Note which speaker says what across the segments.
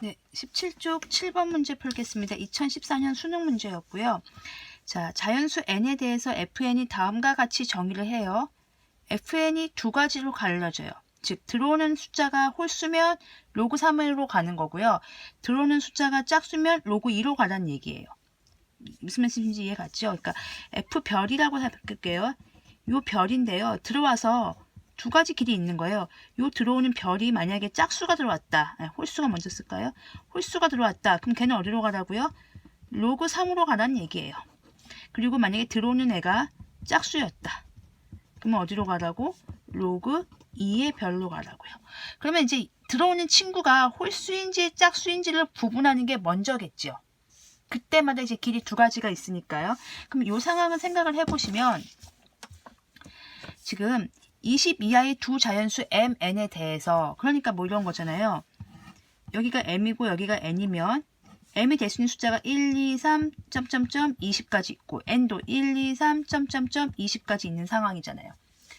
Speaker 1: 네, 17쪽 7번 문제 풀겠습니다. 2014년 수능 문제였고요. 자, 자연수 n에 대해서 fn이 다음과 같이 정의를 해요. fn이 두 가지로 갈라져요. 즉, 들어오는 숫자가 홀수면 로그 3으로 가는 거고요. 들어오는 숫자가 짝수면 로그 2로 가라는 얘기예요. 무슨 말씀인지 이해 갔죠? 그러니까 f별이라고 해볼게요. 요 별인데요. 들어와서 두 가지 길이 있는 거예요. 요 들어오는 별이 만약에 짝수가 들어왔다. 홀수가 먼저 쓸까요? 홀수가 들어왔다. 그럼 걔는 어디로 가라고요? 로그 3으로 가라는 얘기예요. 그리고 만약에 들어오는 애가 짝수였다. 그러면 어디로 가라고? 로그 2의 별로 가라고요. 그러면 이제 들어오는 친구가 홀수인지 짝수인지를 구분하는 게 먼저겠죠. 그때마다 이제 길이 두 가지가 있으니까요. 그럼 이 상황을 생각을 해보시면 지금 20 이하의 두 자연수 m, n에 대해서 그러니까 뭐 이런 거잖아요. 여기가 m이고 여기가 n이면 m이 될 수 있는 숫자가 1, 2, 3, 20까지 있고 n도 1, 2, 3, 20까지 있는 상황이잖아요.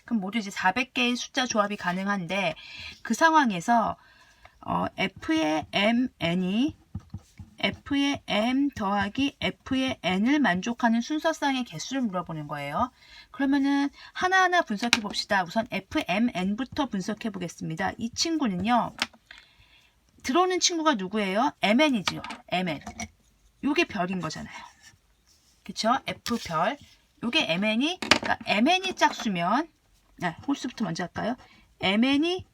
Speaker 1: 그럼 모두 이제 400개의 숫자 조합이 가능한데 그 상황에서 f의 m, n이 f의 m 더하기 f의 n을 만족하는 순서상의 개수를 물어보는 거예요. 그러면은 하나하나 분석해 봅시다. 우선 fmn부터 분석해 보겠습니다. 이 친구는요. 들어오는 친구가 누구예요? mn이죠. mn. 요게 별인 거잖아요. 그쵸? f별. 요게 mn이, 그러니까 mn이 짝수면, 홀수부터 먼저 할까요? mn이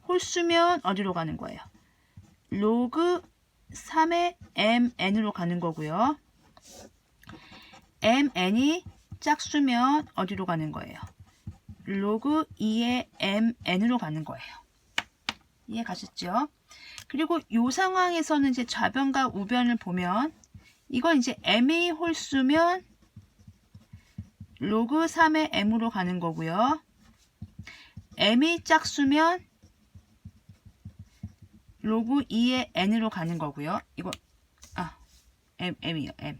Speaker 1: 홀수면 어디로 가는 거예요? 로그 3의 mn으로 가는 거고요. mn이 짝수면 어디로 가는 거예요? 로그 2의 mn으로 가는 거예요. 이해 가셨죠? 그리고 이 상황에서는 이제 좌변과 우변을 보면 이건 이제 m이 홀수면 로그 3의 m으로 가는 거고요. m이 짝수면 로그 2의 n으로 가는 거고요. 이거 m이요. m.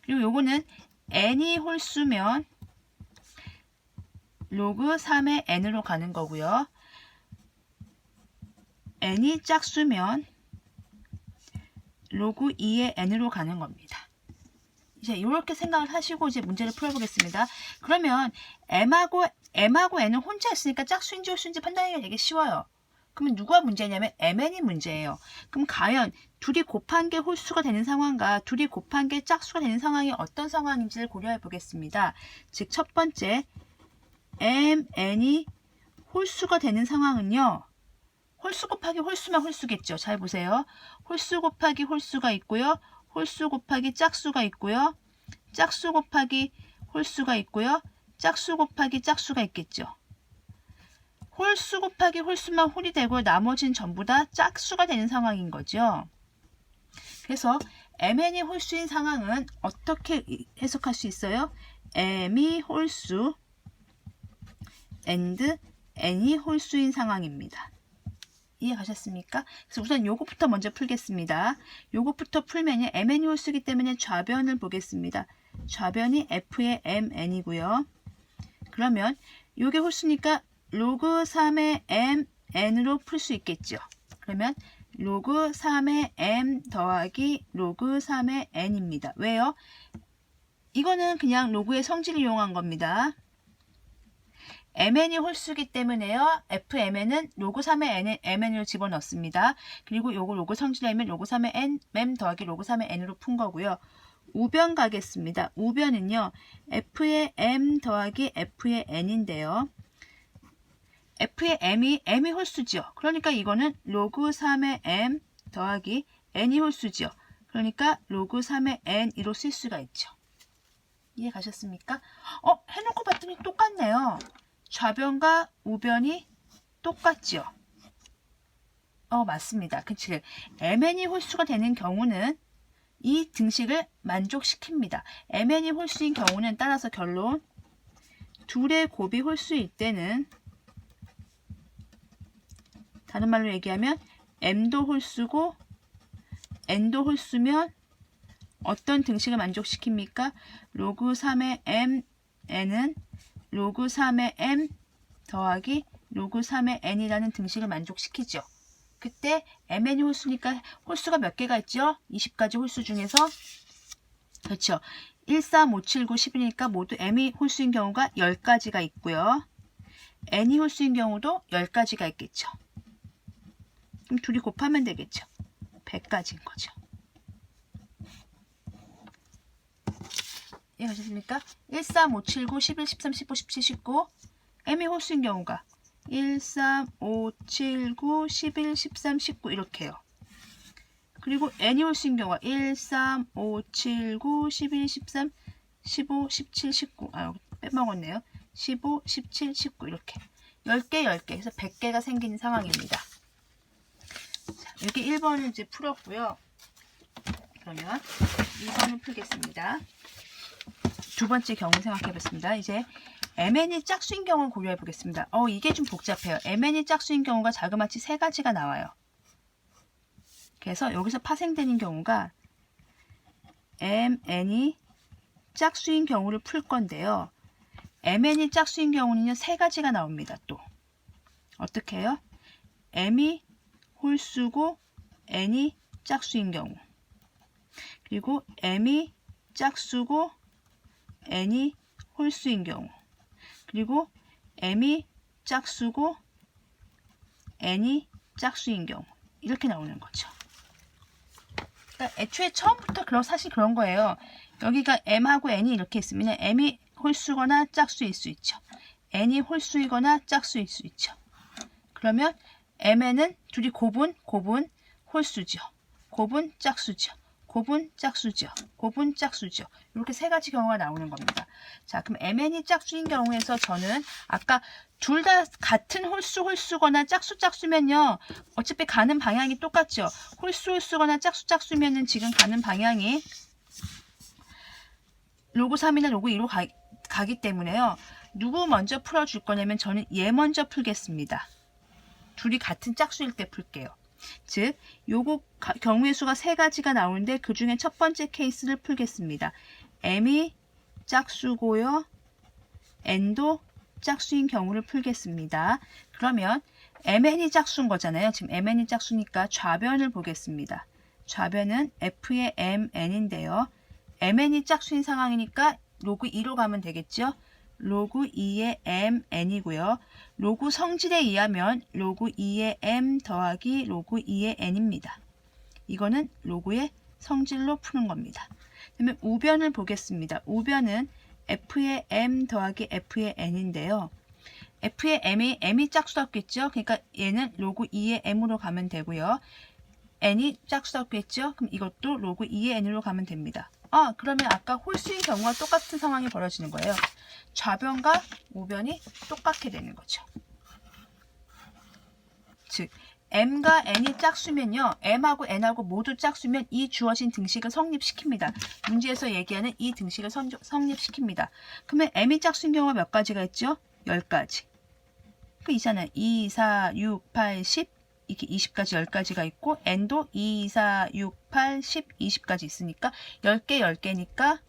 Speaker 1: 그리고 요거는 n이 홀수면 로그 3의 n으로 가는 거고요. n이 짝수면 로그 2의 n으로 가는 겁니다. 이제 이렇게 생각을 하시고 이제 문제를 풀어보겠습니다. 그러면 m하고 n은 혼자 있으니까 짝수인지 홀수인지 판단하기가 되게 쉬워요. 그러면 누가 문제냐면 mn이 문제예요. 그럼 과연 둘이 곱한 게 홀수가 되는 상황과 둘이 곱한 게 짝수가 되는 상황이 어떤 상황인지를 고려해 보겠습니다. 즉 첫 번째 mn이 홀수가 되는 상황은요. 홀수 곱하기 홀수만 홀수겠죠. 잘 보세요. 홀수 곱하기 홀수가 있고요. 홀수 곱하기 짝수가 있고요. 짝수 곱하기 홀수가 있고요. 짝수 곱하기 짝수가 있겠죠. 홀수 곱하기 홀수만 홀이 되고 나머지는 전부 다 짝수가 되는 상황인 거죠. 그래서 mn이 홀수인 상황은 어떻게 해석할 수 있어요? m이 홀수 and n이 홀수인 상황입니다. 이해 가셨습니까? 그래서 우선 요것부터 먼저 풀겠습니다. 요것부터 풀면 mn이 홀수이기 때문에 좌변을 보겠습니다. 좌변이 f의 mn이고요. 그러면 요게 홀수니까 로그 3의 mn으로 풀 수 있겠죠. 그러면 로그 3의 m 더하기 로그 3의 n입니다. 왜요? 이거는 그냥 로그의 성질을 이용한 겁니다. mn이 홀수이기 때문에요. fmn은 로그 3의 mn으로 집어넣습니다. 그리고 요거 로그 성질하면 로그 3의 m 더하기 로그 3의 n으로 푼 거고요. 우변 가겠습니다. 우변은요. f의 m 더하기 f의 n인데요. f의 m이 홀수죠. 그러니까 이거는 로그 3의 m 더하기 n이 홀수죠. 그러니까 로그 3의 n으로 쓸 수가 있죠. 이해 가셨습니까? 해놓고 봤더니 똑같네요. 좌변과 우변이 똑같죠. 맞습니다. 그치? mn이 홀수가 되는 경우는 이 등식을 만족시킵니다. mn이 홀수인 경우는 따라서 결론 둘의 곱이 홀수일 때는 다른 말로 얘기하면 m도 홀수고 n도 홀수면 어떤 등식을 만족시킵니까? 로그 3의 mn은 로그 3의 m 더하기 로그 3의 n이라는 등식을 만족시키죠. 그때 mn이 홀수니까 홀수가 몇 개가 있죠? 20가지 홀수 중에서 그렇죠. 1, 3, 5, 7, 9, 10이니까 모두 m이 홀수인 경우가 10가지가 있고요. n이 홀수인 경우도 10가지가 있겠죠. 그럼 둘이 곱하면 되겠죠. 100가지인 거죠. 이해가셨습니까? 1, 3, 5, 7, 9, 11, 13, 15, 17, 19 m이 홀수인 경우가 1, 3, 5, 7, 9, 11, 13, 19 이렇게요. 그리고 n이 홀수인 경우가 1, 3, 5, 7, 9, 11, 13, 15, 17, 19 여기 빼먹었네요. 15, 17, 19 이렇게 10개, 10개 해서 100개가 생기는 상황입니다. 자, 이렇게 1번을 이제 풀었고요. 그러면 2번을 풀겠습니다. 두 번째 경우 생각해 보겠습니다. 이제 mn이 짝수인 경우를 고려해 보겠습니다. 이게 좀 복잡해요. mn이 짝수인 경우가 자그마치 3가지가 나와요. 그래서 여기서 파생되는 경우가 mn이 짝수인 경우를 풀 건데요. mn이 짝수인 경우는요 3가지가 나옵니다. 또 어떻게 해요? m이 홀수고 n이 짝수인 경우, 그리고 m이 짝수고 n이 홀수인 경우, 그리고 m이 짝수고 n이 짝수인 경우 이렇게 나오는 거죠. 그러니까 애초에 처음부터 사실 그런 거예요. 여기가 m하고 n이 이렇게 있으면 m이 홀수거나 짝수일 수 있죠. n이 홀수이거나 짝수일 수 있죠. 그러면 mn은 둘이 곱은 홀수죠. 곱은 짝수죠. 곱은 짝수죠. 곱은 짝수죠. 이렇게 3가지 경우가 나오는 겁니다. 자, 그럼 mn이 짝수인 경우에서 저는 아까 둘 다 같은 홀수거나 짝수면요. 어차피 가는 방향이 똑같죠. 홀수거나 짝수면은 지금 가는 방향이 로그 3이나 로그 2로 가기 때문에요. 누구 먼저 풀어줄 거냐면 저는 얘 먼저 풀겠습니다. 둘이 같은 짝수일 때 풀게요. 즉, 요거 경우의 수가 3가지가 나오는데 그 중에 첫 번째 케이스를 풀겠습니다. m이 짝수고요. n도 짝수인 경우를 풀겠습니다. 그러면 mn이 짝수인 거잖아요. 지금 mn이 짝수니까 좌변을 보겠습니다. 좌변은 f의 mn인데요. mn이 짝수인 상황이니까 로그 2로 가면 되겠죠. 로그 2의 mn이고요. 로그 성질에 의하면 로그 2의 m 더하기 로그 2의 n입니다. 이거는 로그의 성질로 푸는 겁니다. 그러면 우변을 보겠습니다. 우변은 f의 m 더하기 f의 n인데요. f의 m이 짝수였겠죠. 그러니까 얘는 로그 2의 m으로 가면 되고요. n이 짝수였겠죠. 그럼 이것도 로그 2의 n으로 가면 됩니다. 그러면 아까 홀수인 경우와 똑같은 상황이 벌어지는 거예요. 좌변과 우변이 똑같게 되는 거죠. 즉, m과 n이 짝수면요. m하고 n하고 모두 짝수면 이 주어진 등식을 성립시킵니다. 문제에서 얘기하는 이 등식을 성립시킵니다. 그러면 m이 짝수인 경우가 몇 가지가 있죠? 10가지. 그 있잖아요. 2, 4, 6, 8, 10 이렇게 20가지 10가지가 있고 n도 2, 4, 6, 8, 10, 20까지 있으니까 10개, 10개니까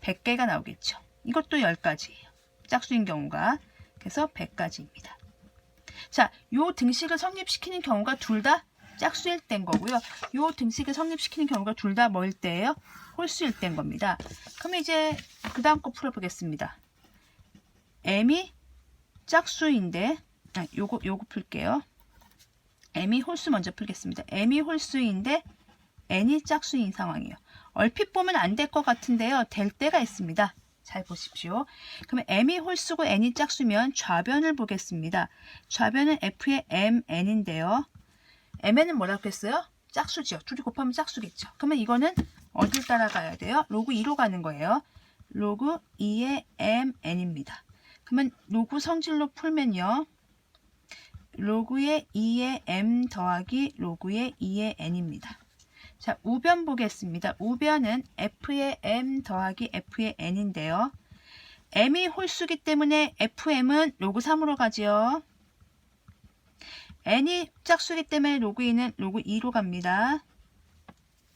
Speaker 1: 100개가 나오겠죠. 이것도 10가지예요. 짝수인 경우가. 그래서 100가지입니다. 자, 요 등식을 성립시키는 경우가 둘 다 짝수일 때인 거고요. 요 등식을 성립시키는 경우가 둘 다 뭐일 때예요? 홀수일 때인 겁니다. 그럼 이제 그 다음 거 풀어보겠습니다. m이 짝수인데 요거 풀게요. m이 홀수 먼저 풀겠습니다. m이 홀수인데 n이 짝수인 상황이에요. 얼핏 보면 안 될 것 같은데요. 될 때가 있습니다. 잘 보십시오. 그러면 m이 홀수고 n이 짝수면 좌변을 보겠습니다. 좌변은 f의 mn인데요. mn은 뭐라고 했어요? 짝수죠. 둘이 곱하면 짝수겠죠. 그러면 이거는 어딜 따라가야 돼요? 로그 2로 가는 거예요. 로그 2의 mn입니다. 그러면 로그 성질로 풀면요. 로그의 2의 m 더하기 로그의 2의 n입니다. 자, 우변 보겠습니다. 우변은 f의 m 더하기 f의 n인데요. m이 홀수기 때문에 fm은 로그 3으로 가지요. n이 짝수기 때문에 로그 2는 로그 2로 갑니다.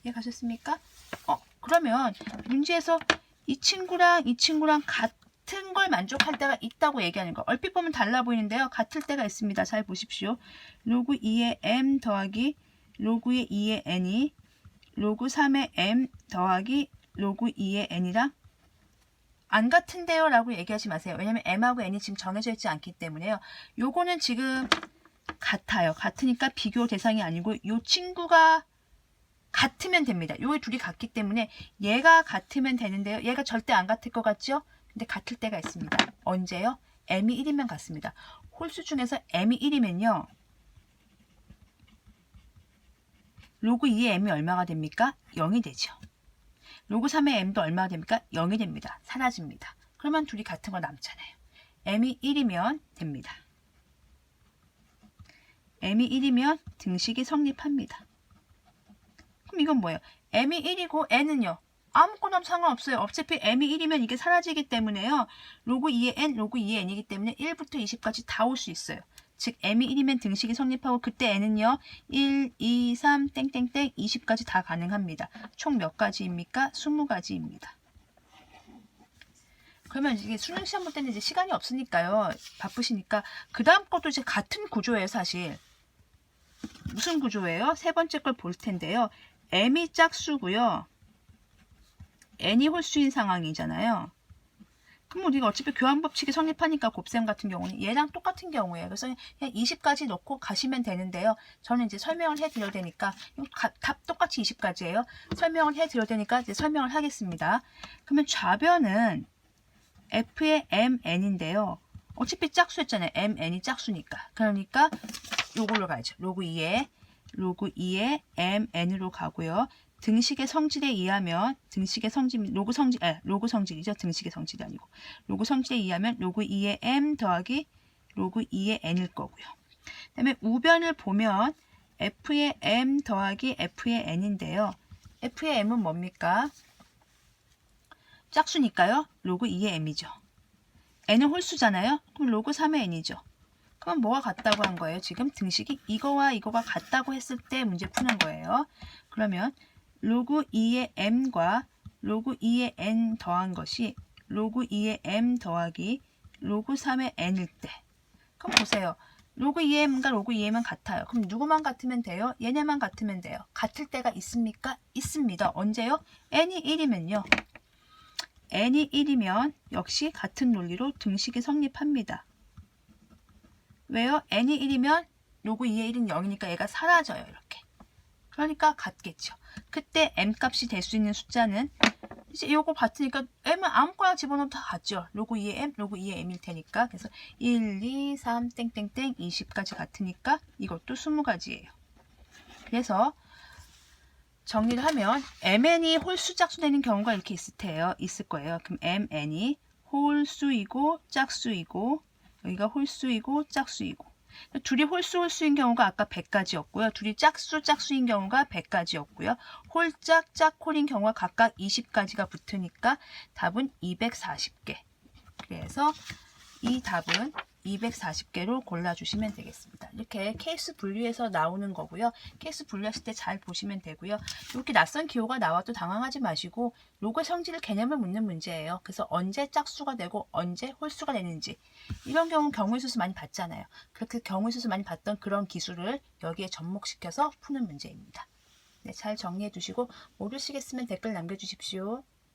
Speaker 1: 이해 가셨습니까? 그러면 문제에서 이 친구랑 같은 같은 걸 만족할 때가 있다고 얘기하는 거. 얼핏 보면 달라 보이는데요. 같을 때가 있습니다. 잘 보십시오. 로그 2의 m 더하기 로그의 2의 n이 로그 3의 m 더하기 로그 2의 n이랑 안 같은데요 라고 얘기하지 마세요. 왜냐면 m하고 n이 지금 정해져 있지 않기 때문에요. 요거는 지금 같아요. 같으니까 비교 대상이 아니고 요 친구가 같으면 됩니다. 요 둘이 같기 때문에 얘가 같으면 되는데요. 얘가 절대 안 같을 것 같죠? 근데 같을 때가 있습니다. 언제요? m이 1이면 같습니다. 홀수 중에서 m이 1이면요. 로그 2의 m이 얼마가 됩니까? 0이 되죠. 로그 3의 m도 얼마가 됩니까? 0이 됩니다. 사라집니다. 그러면 둘이 같은 거 남잖아요. m이 1이면 됩니다. m이 1이면 등식이 성립합니다. 그럼 이건 뭐예요? m이 1이고 n은요? 아무거나 상관없어요. 어차피 m이 1이면 이게 사라지기 때문에요. 로그 2의 n, 로그 2의 n이기 때문에 1부터 20까지 다 올 수 있어요. 즉 m이 1이면 등식이 성립하고 그때 n은요. 1, 2, 3, 땡땡땡 20까지 다 가능합니다. 총 몇 가지입니까? 20가지입니다. 그러면 이게 수능 시험 볼 때는 이제 시간이 없으니까요. 바쁘시니까 그 다음 것도 이제 같은 구조예요, 사실. 무슨 구조예요? 세 번째 걸 볼 텐데요. m이 짝수고요. n이 홀수인 상황이잖아요. 그럼 우리가 어차피 교환법칙이 성립하니까 곱셈 같은 경우는 얘랑 똑같은 경우예요. 그래서 그냥 20까지 넣고 가시면 되는데요. 저는 이제 설명을 해드려야 되니까 답 똑같이 20까지예요. 설명을 해드려야 되니까 이제 설명을 하겠습니다. 그러면 좌변은 f의 mn인데요. 어차피 짝수였잖아요. mn이 짝수니까. 그러니까 요걸로 가야죠. 로그 2의 mn으로 가고요. 등식의 성질에 의하면 등식의 성질 로그 성질이죠. 등식의 성질이 아니고 로그 성질에 의하면 로그 2의 m 더하기 로그 2의 n일 거고요. 그다음에 우변을 보면 f의 m 더하기 f의 n인데요. f의 m은 뭡니까? 짝수니까요. 로그 2의 m이죠. n은 홀수잖아요. 그럼 로그 3의 n이죠. 그럼 뭐가 같다고 한 거예요? 지금 등식이 이거와 이거가 같다고 했을 때 문제 푸는 거예요. 그러면 로그 2의 m과 로그 2의 n 더한 것이 로그 2의 m 더하기 로그 3의 n일 때. 그럼 보세요. 로그 2의 m과 로그 2의 m은 같아요. 그럼 누구만 같으면 돼요? 얘네만 같으면 돼요. 같을 때가 있습니까? 있습니다. 언제요? n이 1이면요. n이 1이면 역시 같은 논리로 등식이 성립합니다. 왜요? n이 1이면 로그 2의 1은 0이니까 얘가 사라져요. 이렇게. 그러니까 같겠죠. 그때 m 값이 될 수 있는 숫자는 이제 이거 같으니까 m은 아무거나 집어넣으면 다 같죠. 로그 2의 m, 로그 2의 m일 테니까. 그래서 1, 2, 3, 땡땡땡 20까지 같으니까 이것도 20가지예요. 그래서 정리를 하면 mn이 홀수 짝수 되는 경우가 이렇게 있을 거예요. 그럼 mn이 홀수이고 짝수이고 여기가 홀수이고 짝수이고 둘이 홀수인 경우가 아까 100가지였고요. 둘이 짝수인 경우가 100가지였고요. 홀짝, 짝홀인 경우가 각각 20가지가 붙으니까 답은 240개. 그래서 이 답은 240개로 골라주시면 되겠습니다. 이렇게 케이스 분류해서 나오는 거고요. 케이스 분류하실 때 잘 보시면 되고요. 이렇게 낯선 기호가 나와도 당황하지 마시고 로그 성질 개념을 묻는 문제예요. 그래서 언제 짝수가 되고 언제 홀수가 되는지 이런 경우는 경우의 수수 많이 봤잖아요. 그렇게 경우의 수수 많이 봤던 그런 기술을 여기에 접목시켜서 푸는 문제입니다. 네, 잘 정리해 두시고 모르시겠으면 댓글 남겨주십시오.